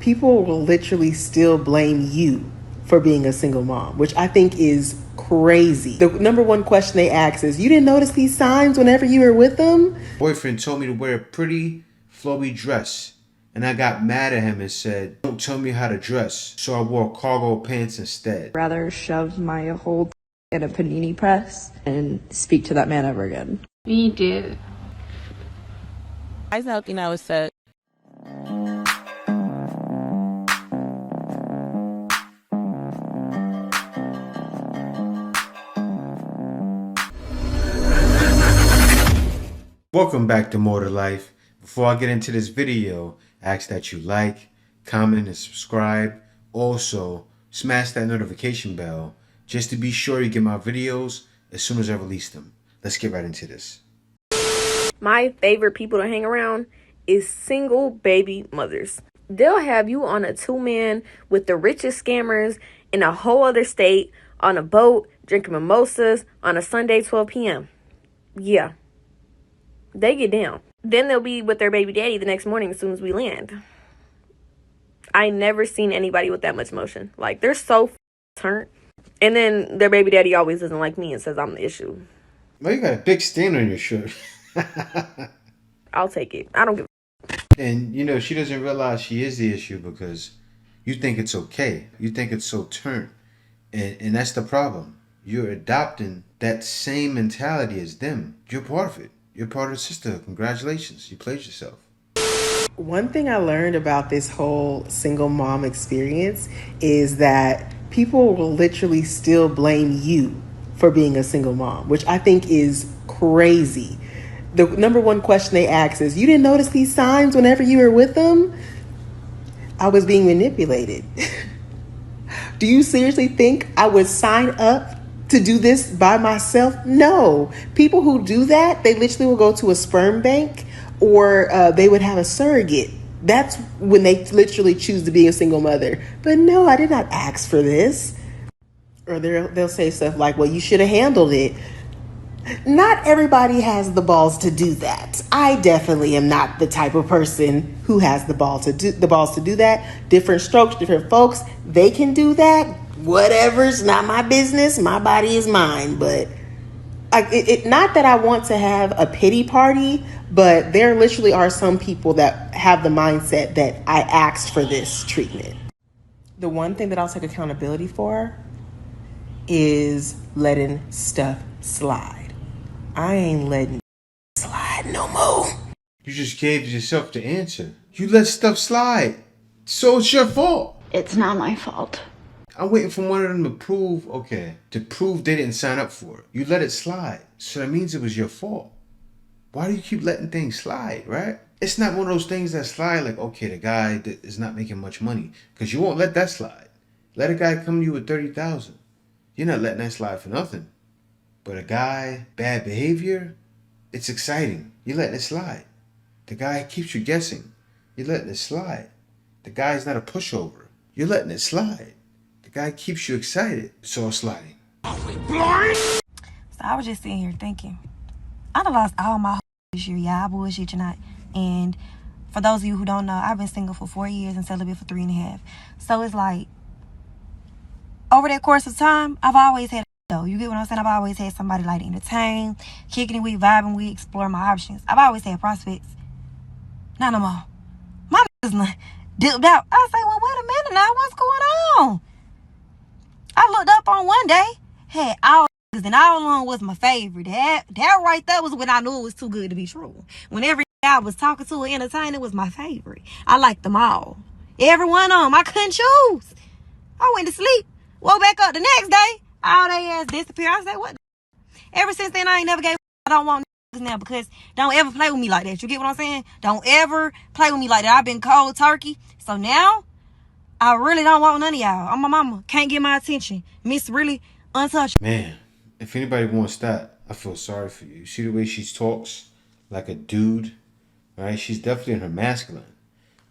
people will literally still blame you for being a single mom, which I think is crazy. The number one question they ask is, you didn't notice these signs whenever you were with them? Boyfriend told me to wear a pretty flowy dress, and I got mad at him and said, don't tell me how to dress. So I wore cargo pants instead. Rather shove my whole in a panini press and speak to that man ever again. Me too. In Okinawa said. Welcome back to More to Life. Before I get into this video, I ask that you like, comment, and subscribe. Also, smash that notification bell just to be sure you get my videos as soon as I release them. Let's get right into this. My favorite people to hang around is single baby mothers. They'll have you on a 2-man with the richest scammers in a whole other state on a boat drinking mimosas on a Sunday 12 p.m. Yeah. They get down. Then they'll be with their baby daddy the next morning as soon as we land. I never seen anybody with that much emotion. Like, they're so turned. And then their baby daddy always doesn't like me and says I'm the issue. Well, you got a big stain on your shirt. I'll take it. I don't give a. And, you know, she doesn't realize she is the issue because you think it's okay. You think it's so turned. And that's the problem. You're adopting that same mentality as them. You're part of it. You're part of the sisterhood. Congratulations. You played yourself. One thing I learned about this whole single mom experience is that people will literally still blame you for being a single mom, which I think is crazy. The number one question they ask is, you didn't notice these signs whenever you were with them? I was being manipulated. Do you seriously think I would sign up to do this by myself? No. People who do that, they literally will go to a sperm bank or they would have a surrogate. That's when they literally choose to be a single mother. But no, I did not ask for this. Or they'll say stuff like, well, you should have handled it. Not everybody has the balls to do that. I definitely am not the type of person who has the balls to do that. Different strokes, different folks, they can do that. Whatever's not my business. My body is mine. But not that I want to have a pity party, but there literally are some people that have the mindset that I asked for this treatment. The one thing that I'll take accountability for is letting stuff slide. I ain't letting slide no more. You just gave yourself the answer. You let stuff slide. So it's your fault. It's not my fault. I'm waiting for one of them to prove they didn't sign up for it. You let it slide. So that means it was your fault. Why do you keep letting things slide, right? It's not one of those things that slide like, okay, the guy that is not making much money. Because you won't let that slide. Let a guy come to you with $30,000. You're not letting that slide for nothing. But a guy, bad behavior, it's exciting. You're letting it slide. The guy keeps you guessing. You're letting it slide. The guy's not a pushover. You're letting it slide. The guy keeps you excited. It's all sliding. So I was just sitting here thinking, I done lost all my this year. Yeah, I bullshit you not. And for those of you who don't know, I've been single for 4 years and celibate for 3.5. So it's like, over that course of time, I've always had though. You get what I'm saying? I've always had somebody like to entertain, kicking it with, vibing with, explore my options. I've always had prospects. Not no more. My niggas dipped out. I say, well, wait a minute now. What's going on? I looked up on one day, had all niggas, and all along was my favorite. That right there was when I knew it was too good to be true. When every guy I was talking to or entertaining was my favorite. I liked them all. Every one of them. I couldn't choose. I went to sleep. Woke back up the next day. All they ass disappear. I said, what? Ever since then, I ain't never gave. I don't want niggas now because don't ever play with me like that. You get what I'm saying? Don't ever play with me like that. I've been cold turkey. So now, I really don't want none of y'all. I'm my mama. Can't get my attention. Miss really untouchable. Man, if anybody wants that, I feel sorry for you. You see the way she talks like a dude, right? She's definitely in her masculine.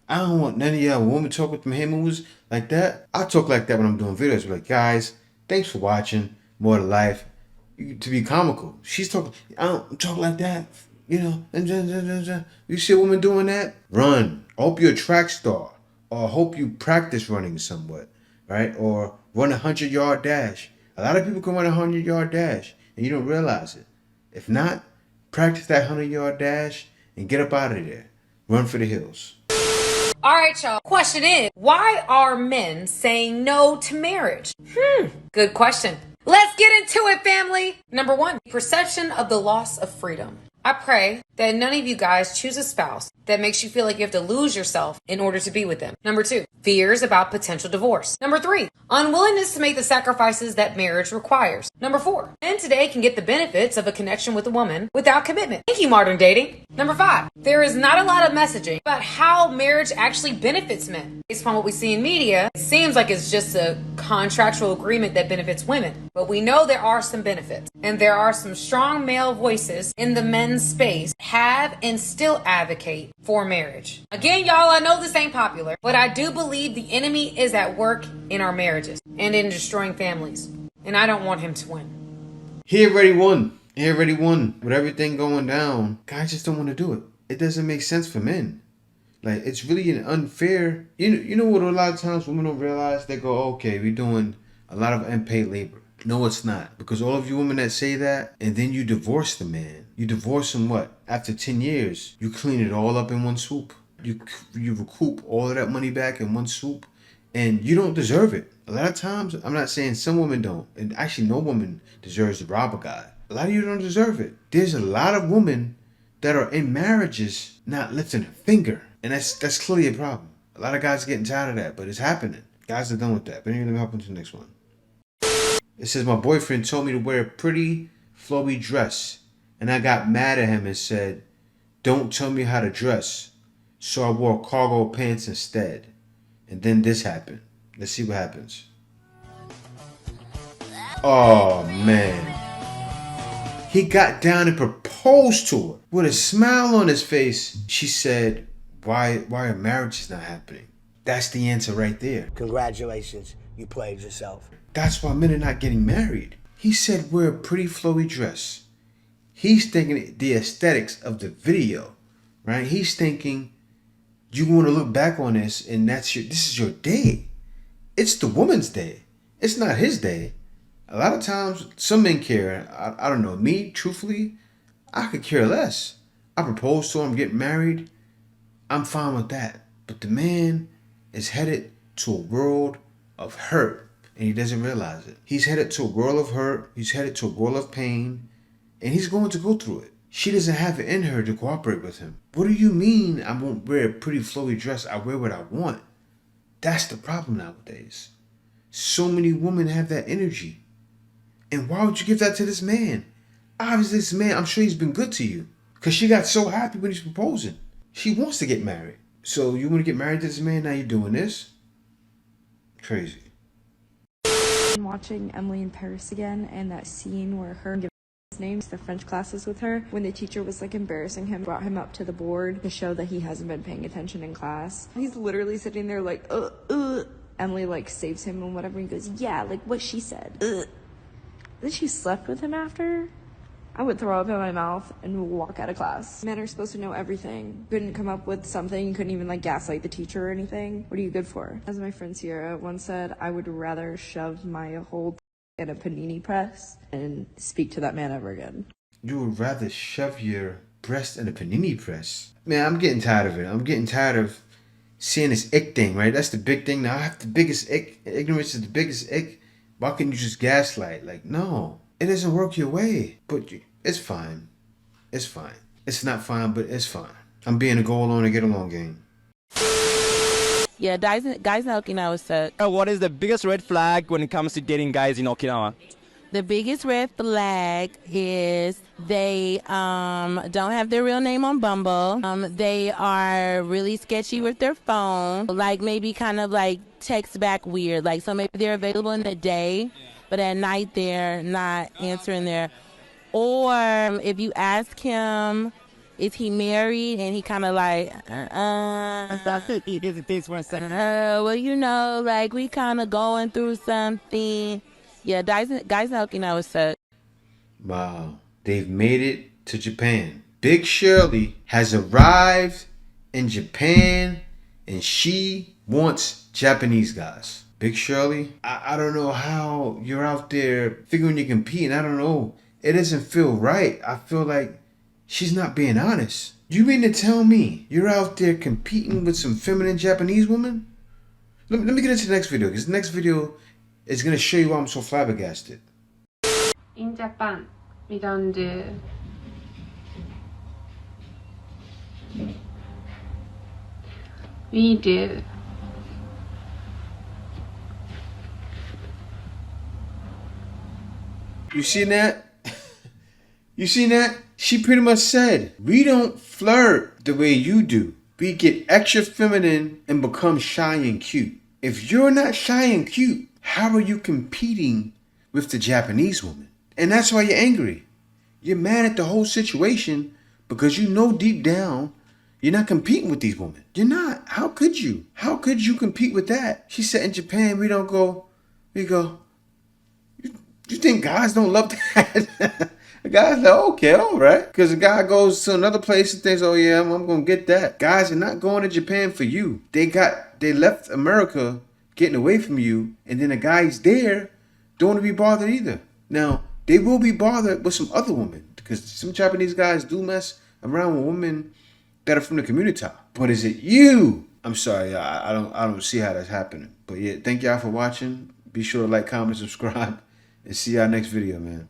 I don't want none of y'all women talk with them hand moves like that. I talk like that when I'm doing videos. We're like, guys, thanks for watching More to Life. To be comical. She's talking, I don't talk like that. You know, you see a woman doing that? Run. I hope you're a track star. or hope you practice running somewhat, right? Or run a 100-yard dash. A lot of people can run a 100-yard dash and you don't realize it. If not, practice that 100-yard dash and get up out of there. Run for the hills. All right, y'all. Question is, why are men saying no to marriage? Good question. Let's get into it, family. Number one, perception of the loss of freedom. I pray that none of you guys choose a spouse that makes you feel like you have to lose yourself in order to be with them. Number two, fears about potential divorce. Number three, unwillingness to make the sacrifices that marriage requires. Number four, men today can get the benefits of a connection with a woman without commitment. Thank you, modern dating. Number five, there is not a lot of messaging about how marriage actually benefits men. Based upon what we see in media, it seems like it's just a contractual agreement that benefits women. But we know there are some benefits. And there are some strong male voices in the men's space have and still advocate for marriage. Again, y'all, I know this ain't popular, but I do believe the enemy is at work in our marriages and in destroying families. And I don't want him to win. He already won. He already won. With everything going down, guys just don't want to do it. It doesn't make sense for men. Like, it's really an unfair... You know what a lot of times women don't realize? They go, okay, we're doing a lot of unpaid labor. No, it's not. Because all of you women that say that, and then you divorce the man. You divorce him what? After 10 years, you clean it all up in one swoop. You recoup all of that money back in one swoop. And you don't deserve it. A lot of times, I'm not saying some women don't. And actually, no woman deserves to rob a guy. A lot of you don't deserve it. There's a lot of women that are in marriages not lifting a finger. And that's clearly a problem. A lot of guys are getting tired of that, but it's happening. Guys are done with that. But anyway, let me hop into the next one. It says, my boyfriend told me to wear a pretty flowy dress. And I got mad at him and said, don't tell me how to dress. So I wore cargo pants instead. And then this happened. Let's see what happens. Oh, man. He got down and proposed to her. With a smile on his face, she said, why are marriages not happening? That's the answer right there. Congratulations, you played yourself. That's why men are not getting married. He said wear a pretty flowy dress. He's thinking the aesthetics of the video, right? He's thinking you want to look back on this and this is your day. It's the woman's day. It's not his day. A lot of times, some men care. I don't know. Me, truthfully, I could care less. I propose to him, get married. I'm fine with that. But the man is headed to a world of hurt, and he doesn't realize it. He's headed to a world of hurt. He's headed to a world of pain, and he's going to go through it. She doesn't have it in her to cooperate with him. What do you mean I won't wear a pretty flowy dress? I wear what I want. That's the problem nowadays. So many women have that energy. And why would you give that to this man? Obviously, this man, I'm sure he's been good to you. Because she got so happy when he's proposing. She wants to get married. So you want to get married to this man, now you're doing this? Crazy. I'm watching Emily in Paris again, and that scene where her giving his names the French classes with her, when the teacher was like embarrassing him, brought him up to the board to show that he hasn't been paying attention in class. He's literally sitting there like, Emily like saves him and whatever. He goes, yeah, like what she said. Then she slept with him after. I would throw up in my mouth and walk out of class. Men are supposed to know everything. Couldn't come up with something. You couldn't even like gaslight the teacher or anything. What are you good for? As my friend Sierra once said, I would rather shove my whole in a panini press and speak to that man ever again. You would rather shove your breast in a panini press? Man, I'm getting tired of it. I'm getting tired of seeing this ick thing, right? That's the big thing now. I have the biggest ick. Ignorance is the biggest ick. Why can't you just gaslight? Like, no. It doesn't work your way. But it's fine. It's fine. It's not fine, but it's fine. I'm being a go along and get along game. Yeah, guys in Okinawa said. What is the biggest red flag when it comes to dating guys in Okinawa? The biggest red flag is they don't have their real name on Bumble. They are really sketchy with their phone. Like maybe kind of like text back weird. Like so maybe they're available in the day, but at night they're not answering their. Or if you ask him, is he married? And he kind of like, well, you know, like we kind of going through something. Yeah, guys in Okinawa said. Wow, they've made it to Japan. Big Shirley has arrived in Japan, and she wants Japanese guys. Big Shirley, I don't know how you're out there figuring you're competing. I don't know. It doesn't feel right. I feel like she's not being honest. You mean to tell me you're out there competing with some feminine Japanese woman? Let me get into the next video, because the next video is going to show you why I'm so flabbergasted. In Japan, we don't do we do. You seen that? You seen that? She pretty much said, we don't flirt the way you do. We get extra feminine and become shy and cute. If you're not shy and cute, how are you competing with the Japanese woman? And that's why you're angry. You're mad at the whole situation because you know deep down you're not competing with these women. You're not. How could you? How could you compete with that? She said in Japan, we go. You think guys don't love that? The guy's like, okay, all right. Because the guy goes to another place and thinks, oh yeah, I'm going to get that. Guys are not going to Japan for you. They left America getting away from you. And then the guys there don't want to be bothered either. Now, they will be bothered with some other women. Because some Japanese guys do mess around with women that are from the community. But is it you? I'm sorry, I don't see how that's happening. But yeah, thank y'all for watching. Be sure to like, comment, subscribe. And see y'all next video, man.